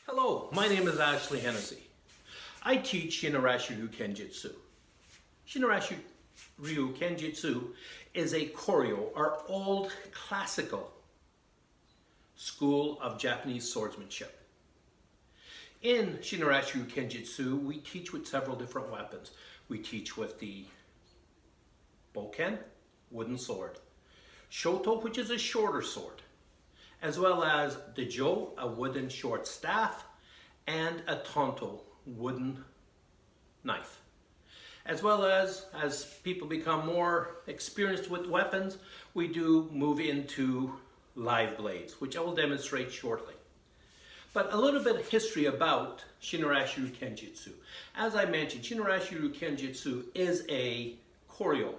Hello, my name is Ashley Hennessy. I teach Shin Arashi Ryu Kenjutsu. Shin Arashi Ryu Kenjutsu is a koryo, or old classical school of Japanese swordsmanship. In Shin Arashi Ryu Kenjutsu, we teach with several different weapons. We teach with the boken, wooden sword, shoto, which is a shorter sword, as well as the jo, a wooden short staff, and a tonto, wooden knife. As well as people become more experienced with weapons, we do move into live blades, which I will demonstrate shortly. But a little bit of history about Shin Arashi Ryu Kenjutsu. As I mentioned, Shin Arashi Ryu Kenjutsu is a koryo,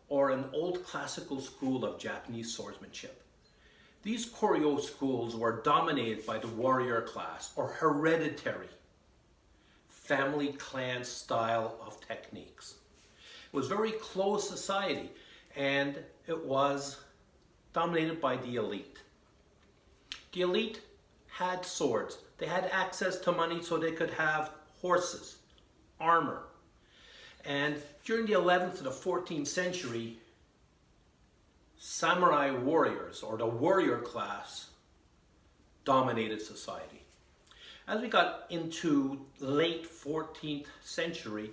or an old classical school of Japanese swordsmanship. These koryo schools were dominated by the warrior class, or hereditary family clan style of techniques. It was very closed society, and it was dominated by the elite. The elite had swords. They had access to money so they could have horses, armor. And during the 11th to the 14th century, samurai warriors, or the warrior class, dominated society. As we got into late 14th century,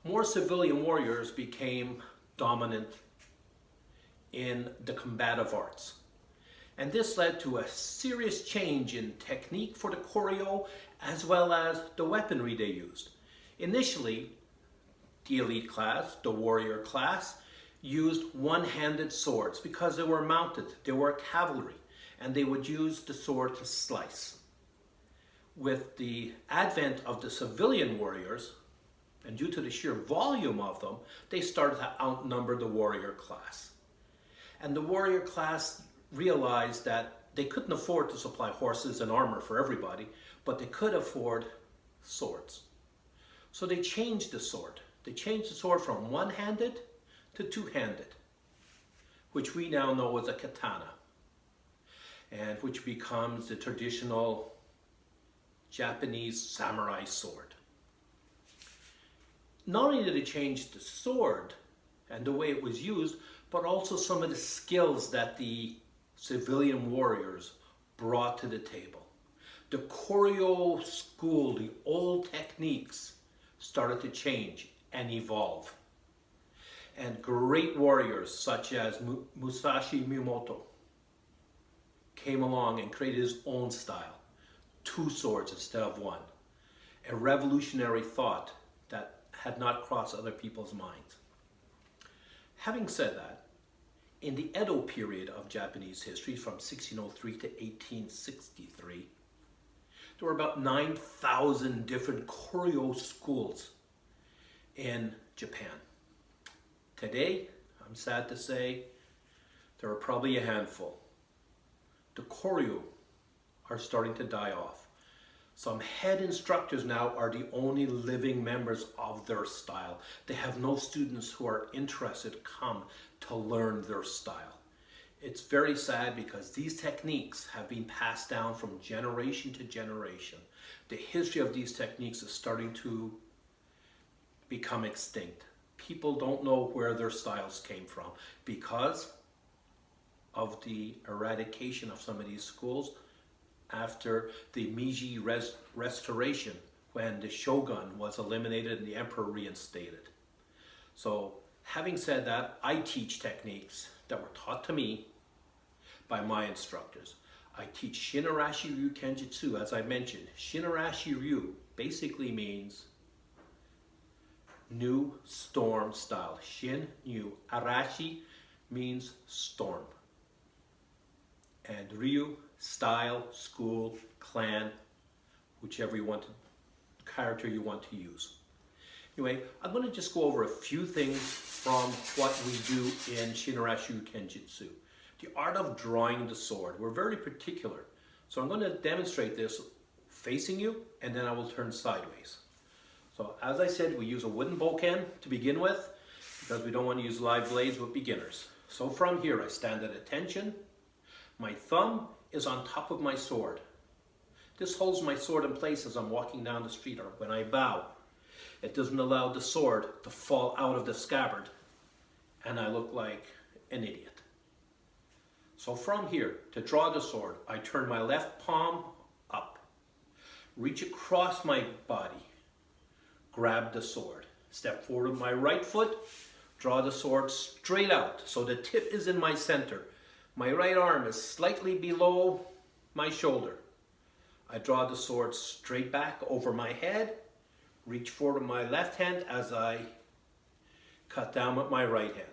more civilian warriors became dominant in the combative arts. And this led to a serious change in technique for the koryo, as well as the weaponry they used. Initially, the elite class, the warrior class, used one-handed swords because they were mounted, they were cavalry, and they would use the sword to slice. With the advent of the civilian warriors, and due to the sheer volume of them, they started to outnumber the warrior class. And the warrior class realized that they couldn't afford to supply horses and armor for everybody, but they could afford swords. So they changed the sword. They changed the sword from one-handed to two-handed, which we now know as a katana, and which becomes the traditional Japanese samurai sword. Not only did it change the sword and the way it was used, but also some of the skills that the civilian warriors brought to the table. The koryo school, the old techniques, started to change and evolve. And great warriors such as Musashi Miyamoto came along and created his own style. Two swords instead of one. A revolutionary thought that had not crossed other people's minds. Having said that, in the Edo period of Japanese history, from 1603 to 1863, there were about 9,000 different koryo schools in Japan. Today, I'm sad to say, there are probably a handful. The koryo are starting to die off. Some head instructors now are the only living members of their style. They have no students who are interested come to learn their style. It's very sad because these techniques have been passed down from generation to generation. The history of these techniques is starting to become extinct. People don't know where their styles came from because of the eradication of some of these schools after the Meiji Restoration, when the shogun was eliminated and the emperor reinstated. So, having said that, I teach techniques that were taught to me by my instructors. I teach Shin Arashi Ryu Kenjutsu, as I mentioned. Shin Arashi Ryu basically means new storm style. Shin, new. Arashi means storm. And Ryu, style, school, clan, whichever character you want to use. Anyway, I'm going to just go over a few things from what we do in Shin Arashi Ryu Kenjutsu. The art of drawing the sword. We're very particular. So I'm going to demonstrate this facing you, and then I will turn sideways. So as I said, we use a wooden boken to begin with because we don't want to use live blades with beginners. So from here, I stand at attention. My thumb is on top of my sword. This holds my sword in place as I'm walking down the street or when I bow. It doesn't allow the sword to fall out of the scabbard and I look like an idiot. So from here, to draw the sword, I turn my left palm up, reach across my body, grab the sword, step forward with my right foot, draw the sword straight out so the tip is in my center. My right arm is slightly below my shoulder. I draw the sword straight back over my head, reach forward with my left hand as I cut down with my right hand.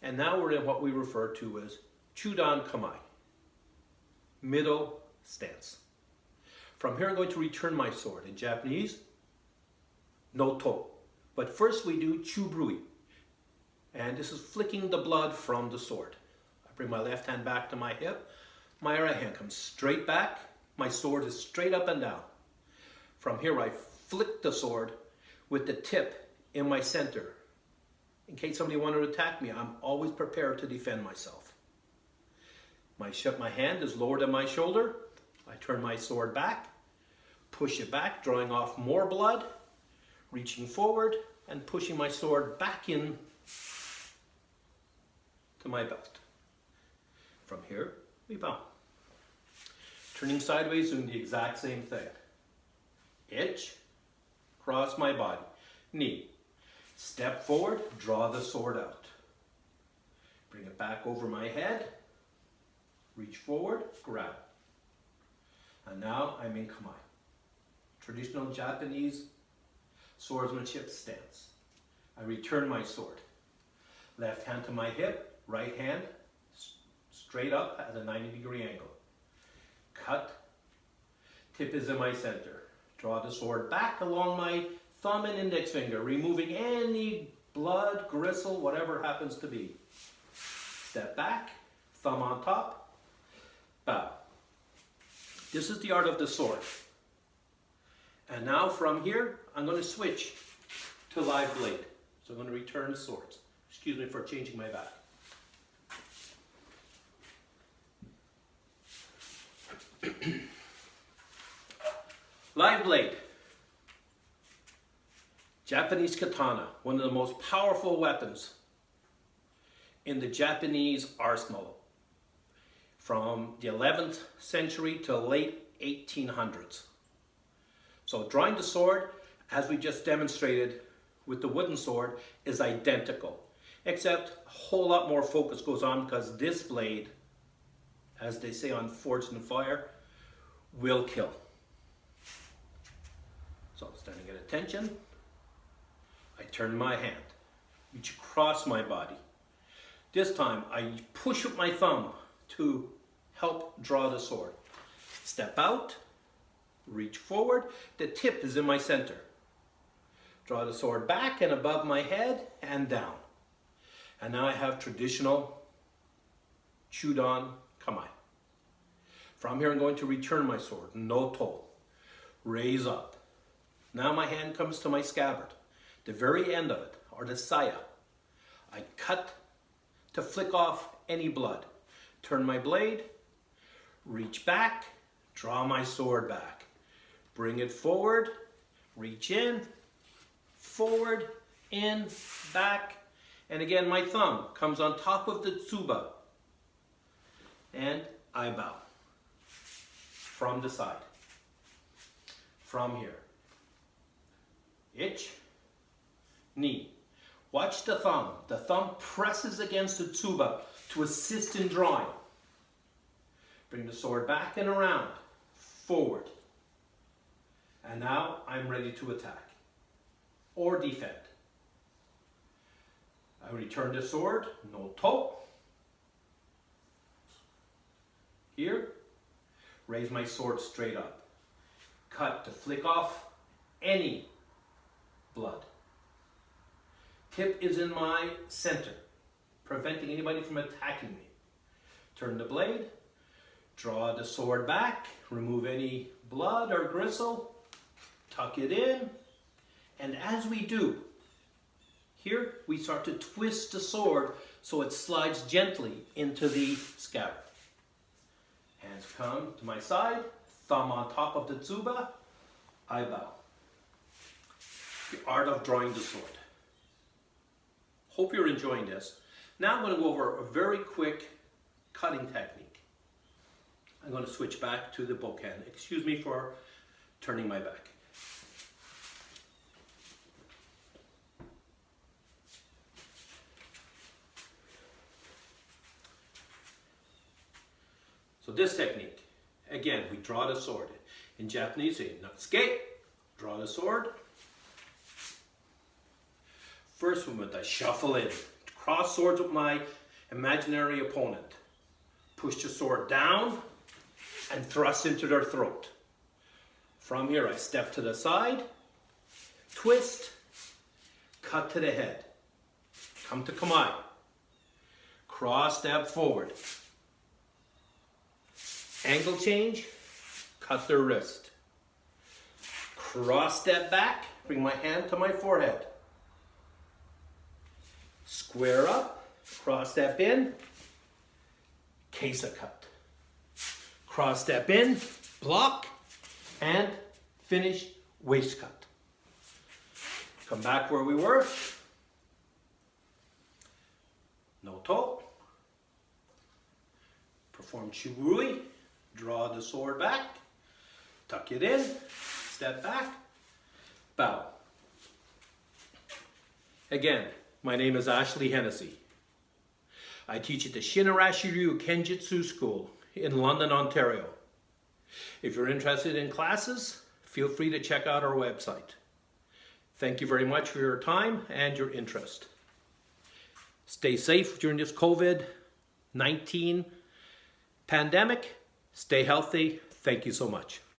And now we're in what we refer to as Chudan Kamae, middle stance. From here I'm going to return my sword. In Japanese, no to. But first we do Chubrui. And this is flicking the blood from the sword. I bring my left hand back to my hip. My right hand comes straight back. My sword is straight up and down. From here I flick the sword with the tip in my center. In case somebody wanted to attack me, I'm always prepared to defend myself. My hand is lower than my shoulder. I turn my sword back, push it back, drawing off more blood, reaching forward and pushing my sword back in to my belt. From here, we bow. Turning sideways, doing the exact same thing. Itch, cross my body, knee. Step forward, draw the sword out. Bring it back over my head, reach forward, grab. And now I'm in Kamae, traditional Japanese swordsmanship stance. I return my sword. Left hand to my hip, right hand straight up at a 90-degree angle. Cut, tip is in my center. Draw the sword back along my thumb and index finger, removing any blood, gristle, whatever happens to be. Step back, thumb on top, bow. This is the art of the sword. And now from here, I'm going to switch to live blade. So I'm going to return the swords. Excuse me for changing my back. Live blade. Japanese katana, one of the most powerful weapons in the Japanese arsenal from the 11th century to late 1800s. So drawing the sword, as we just demonstrated with the wooden sword, is identical, except a whole lot more focus goes on because this blade, as they say on Forged in Fire, will kill. So standing at attention, I turn my hand, reach across my body. This time I push with my thumb to help draw the sword. Step out, reach forward, the tip is in my center. Draw the sword back and above my head and down. And now I have traditional Chudan Kamae. From here I'm going to return my sword, no to. Raise up. Now my hand comes to my scabbard, the very end of it, or the saya. I cut to flick off any blood. Turn my blade, reach back, draw my sword back. Bring it forward, reach in, forward, in, back, and again my thumb comes on top of the tsuba. And I bow. From the side. From here. Itch, knee. Watch the thumb. The thumb presses against the tsuba to assist in drawing. Bring the sword back and around, forward. And now I'm ready to attack or defend. I return the sword, no to. Here, raise my sword straight up. Cut to flick off any blood. Tip is in my center, preventing anybody from attacking me. Turn the blade, draw the sword back, remove any blood or gristle, tuck it in, and as we do, here we start to twist the sword so it slides gently into the scabbard. Hands come to my side, thumb on top of the tsuba, I bow. The art of drawing the sword. Hope you're enjoying this. Now I'm going to go over a very quick cutting technique. I'm going to switch back to the bokken. Excuse me for turning my back. So this technique, again, we draw the sword. In Japanese, say natsuke, draw the sword. First movement, I shuffle in. Cross swords with my imaginary opponent. Push the sword down and thrust into their throat. From here, I step to the side, twist, cut to the head. Come to kamae. Cross step forward. Angle change, cut their wrist. Cross step back, bring my hand to my forehead. Square up, cross step in, kesa cut. Cross step in, block, and finish waist cut. Come back where we were. No toe. Perform churui. Draw the sword back, tuck it in, step back, bow. Again, my name is Ashley Hennessy. I teach at the Shin Arashi Kenjutsu School in London, Ontario. If you're interested in classes, feel free to check out our website. Thank you very much for your time and your interest. Stay safe during this COVID-19 pandemic. Stay healthy. Thank you so much.